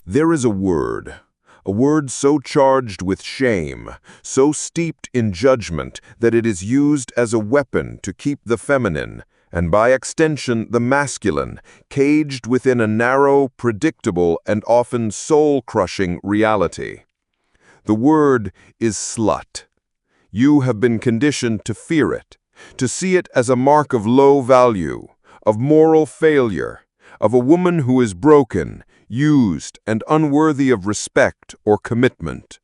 There is a word so charged with shame, so steeped in judgment that it is used as a weapon to keep the feminine, and by extension the masculine, caged within a narrow, predictable, and often soul-crushing reality. The word is slut. You have been conditioned to fear it, to see it as a mark of low value, of moral failure, of a woman who is broken, used, and unworthy of respect or commitment.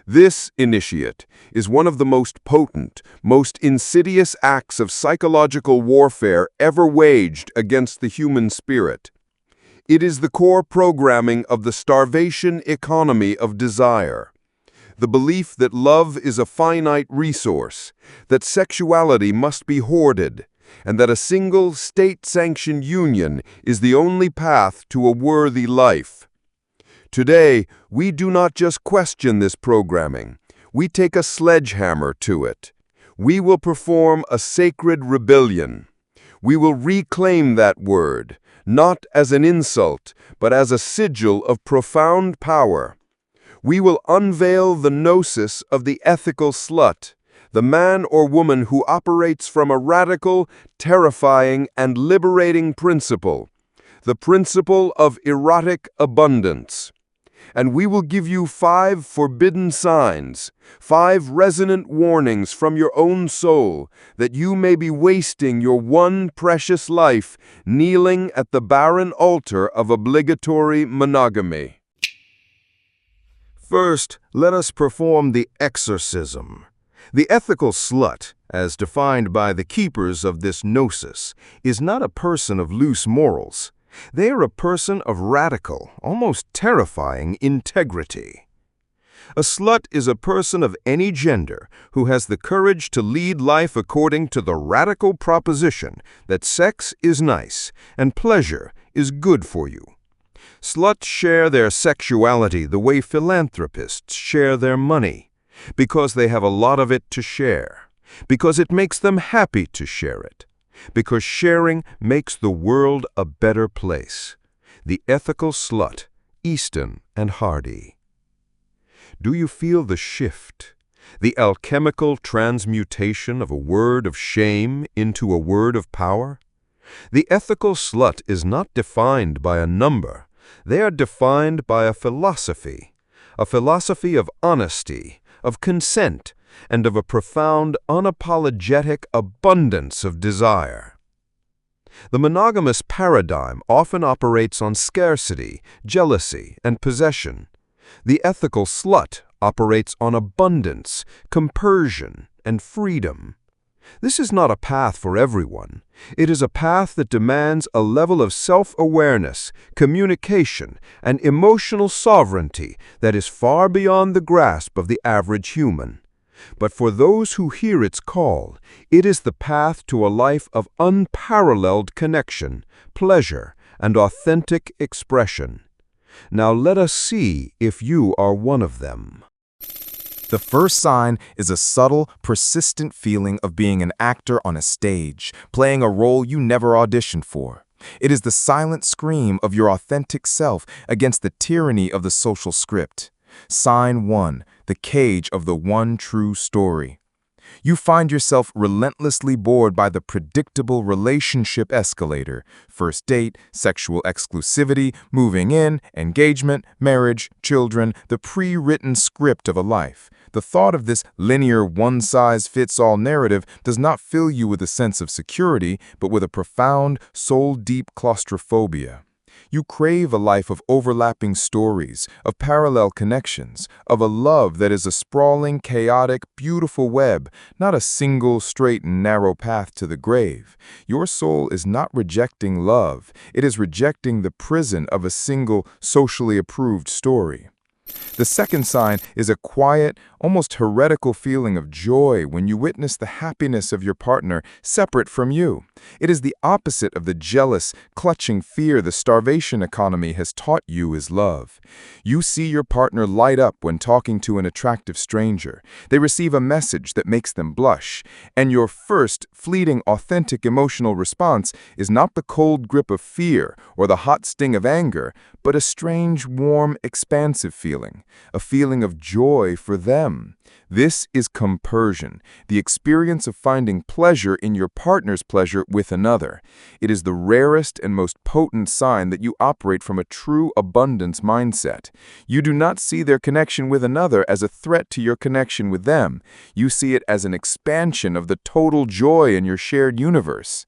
This, initiate, is one of the most potent, most insidious acts of psychological warfare ever waged against the human spirit. It is the core programming of the starvation economy of desire. The belief that love is a finite resource, that sexuality must be hoarded, and that a single state-sanctioned union is the only path to a worthy life. Today, we do not just question this programming. We take a sledgehammer to it. We will perform a sacred rebellion. We will reclaim that word, not as an insult, but as a sigil of profound power. We will unveil the gnosis of the ethical slut, the man or woman who operates from a radical, terrifying, and liberating principle, the principle of erotic abundance. And we will give you 5 forbidden signs, 5 resonant warnings from your own soul, that you may be wasting your one precious life kneeling at the barren altar of obligatory monogamy. First, let us perform the exorcism. The ethical slut, as defined by the keepers of this gnosis, is not a person of loose morals. They are a person of radical, almost terrifying integrity. A slut is a person of any gender who has the courage to lead life according to the radical proposition that sex is nice and pleasure is good for you. Sluts share their sexuality the way philanthropists share their money, because they have a lot of it to share, because it makes them happy to share it, because sharing makes the world a better place. The ethical slut, Easton and Hardy. Do you feel the shift, the alchemical transmutation of a word of shame into a word of power? The ethical slut is not defined by a number. They are defined by a philosophy of honesty, of consent, and of a profound, unapologetic abundance of desire. The monogamous paradigm often operates on scarcity, jealousy, and possession. The ethical slut operates on abundance, compersion, and freedom. This is not a path for everyone. It is a path that demands a level of self-awareness, communication, and emotional sovereignty that is far beyond the grasp of the average human. But for those who hear its call, it is the path to a life of unparalleled connection, pleasure, and authentic expression. Now let us see if you are one of them. The first sign is a subtle, persistent feeling of being an actor on a stage, playing a role you never auditioned for. It is the silent scream of your authentic self against the tyranny of the social script. Sign 1, the cage of the one true story. You find yourself relentlessly bored by the predictable relationship escalator: first date, sexual exclusivity, moving in, engagement, marriage, children, the pre-written script of a life. The thought of this linear one-size-fits-all narrative does not fill you with a sense of security, but with a profound, soul-deep claustrophobia. You crave a life of overlapping stories, of parallel connections, of a love that is a sprawling, chaotic, beautiful web, not a single, straight and narrow path to the grave. Your soul is not rejecting love. It is rejecting the prison of a single, socially approved story. The second sign is a quiet, almost heretical feeling of joy when you witness the happiness of your partner separate from you. It is the opposite of the jealous, clutching fear the starvation economy has taught you is love. You see your partner light up when talking to an attractive stranger. They receive a message that makes them blush, and your first, fleeting, authentic emotional response is not the cold grip of fear or the hot sting of anger, but a strange, warm, expansive feeling, a feeling of joy for them. This is compersion, the experience of finding pleasure in your partner's pleasure with another. It is the rarest and most potent sign that you operate from a true abundance mindset. You do not see their connection with another as a threat to your connection with them. You see it as an expansion of the total joy in your shared universe.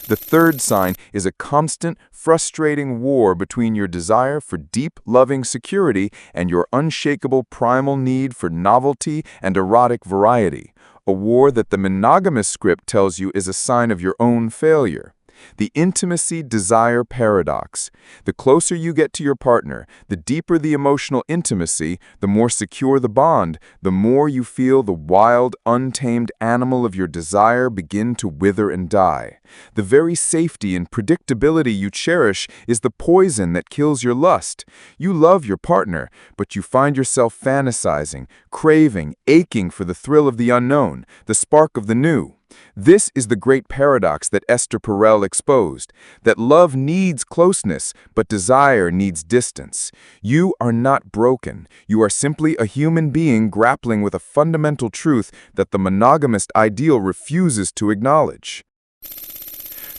The third sign is a constant, frustrating war between your desire for deep, loving security and your unshakable primal need for novelty and erotic variety, a war that the monogamous script tells you is a sign of your own failure. The intimacy-desire paradox. The closer you get to your partner, the deeper the emotional intimacy, the more secure the bond, the more you feel the wild, untamed animal of your desire begin to wither and die. The very safety and predictability you cherish is the poison that kills your lust. You love your partner, but you find yourself fantasizing, craving, aching for the thrill of the unknown, the spark of the new. This is the great paradox that Esther Perel exposed, that love needs closeness, but desire needs distance. You are not broken. You are simply a human being grappling with a fundamental truth that the monogamist ideal refuses to acknowledge.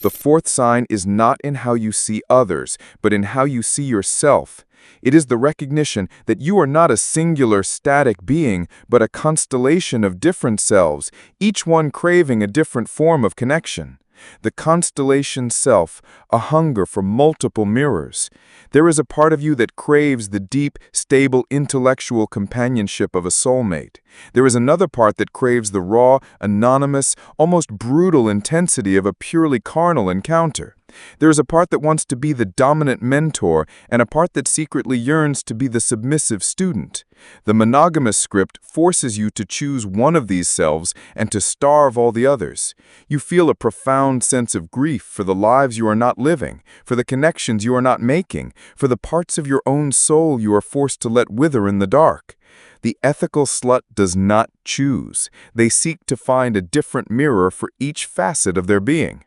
The fourth sign is not in how you see others, but in how you see yourself. It is the recognition that you are not a singular, static being, but a constellation of different selves, each one craving a different form of connection. The constellation self, a hunger for multiple mirrors. There is a part of you that craves the deep, stable, intellectual companionship of a soulmate. There is another part that craves the raw, anonymous, almost brutal intensity of a purely carnal encounter. There is a part that wants to be the dominant mentor and a part that secretly yearns to be the submissive student. The monogamous script forces you to choose one of these selves and to starve all the others. You feel a profound sense of grief for the lives you are not living, for the connections you are not making, for the parts of your own soul you are forced to let wither in the dark. The ethical slut does not choose. They seek to find a different mirror for each facet of their being.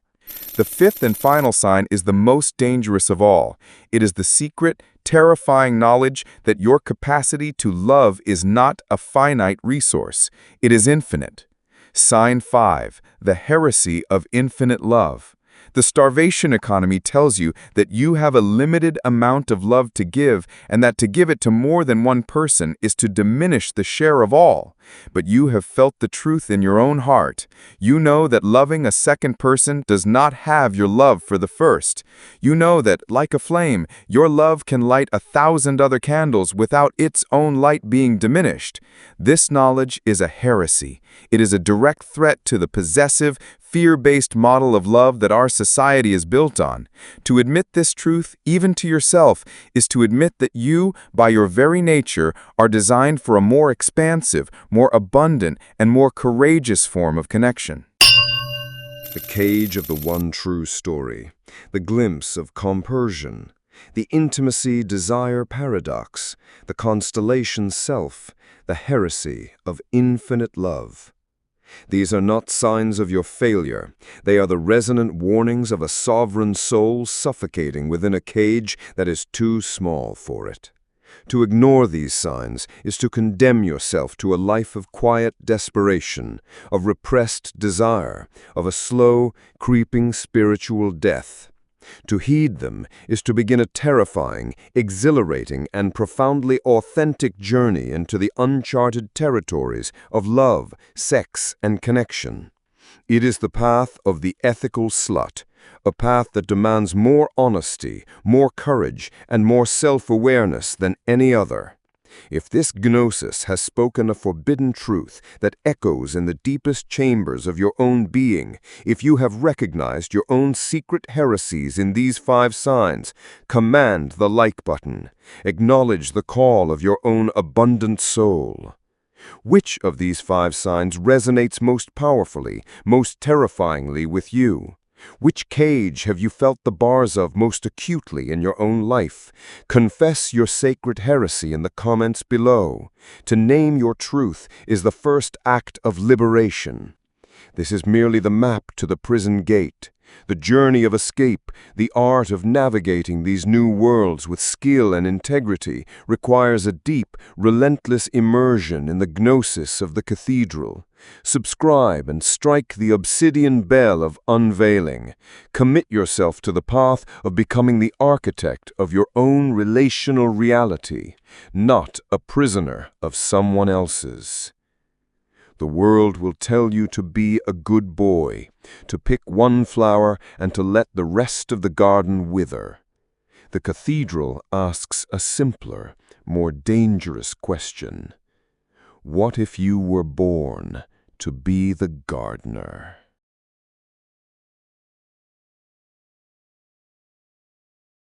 The fifth and final sign is the most dangerous of all. It is the secret, terrifying knowledge that your capacity to love is not a finite resource. It is infinite. Sign 5, the heresy of infinite love. The starvation economy tells you that you have a limited amount of love to give and that to give it to more than one person is to diminish the share of all. But you have felt the truth in your own heart. You know that loving a second person does not have your love for the first. You know that, like a flame, your love can light 1,000 other candles without its own light being diminished. This knowledge is a heresy. It is a direct threat to the possessive, fear-based model of love that our society is built on. To admit this truth, even to yourself, is to admit that you, by your very nature, are designed for a more expansive, more abundant, and more courageous form of connection. The cage of the one true story, the glimpse of compersion, the intimacy-desire paradox, the constellation self, the heresy of infinite love. These are not signs of your failure. They are the resonant warnings of a sovereign soul suffocating within a cage that is too small for it. To ignore these signs is to condemn yourself to a life of quiet desperation, of repressed desire, of a slow, creeping spiritual death. To heed them is to begin a terrifying, exhilarating, and profoundly authentic journey into the uncharted territories of love, sex, and connection. It is the path of the ethical slut, a path that demands more honesty, more courage, and more self-awareness than any other. If this gnosis has spoken a forbidden truth that echoes in the deepest chambers of your own being, if you have recognized your own secret heresies in these 5 signs, command the like button. Acknowledge the call of your own abundant soul. Which of these 5 signs resonates most powerfully, most terrifyingly with you? Which cage have you felt the bars of most acutely in your own life? Confess your sacred heresy in the comments below. To name your truth is the first act of liberation. This is merely the map to the prison gate, the journey of escape. The art of navigating these new worlds with skill and integrity requires a deep, relentless immersion in the gnosis of the cathedral. Subscribe and strike the obsidian bell of unveiling. Commit yourself to the path of becoming the architect of your own relational reality, not a prisoner of someone else's. The world will tell you to be a good boy, to pick one flower and to let the rest of the garden wither. The cathedral asks a simpler, more dangerous question. What if you were born to be the gardener?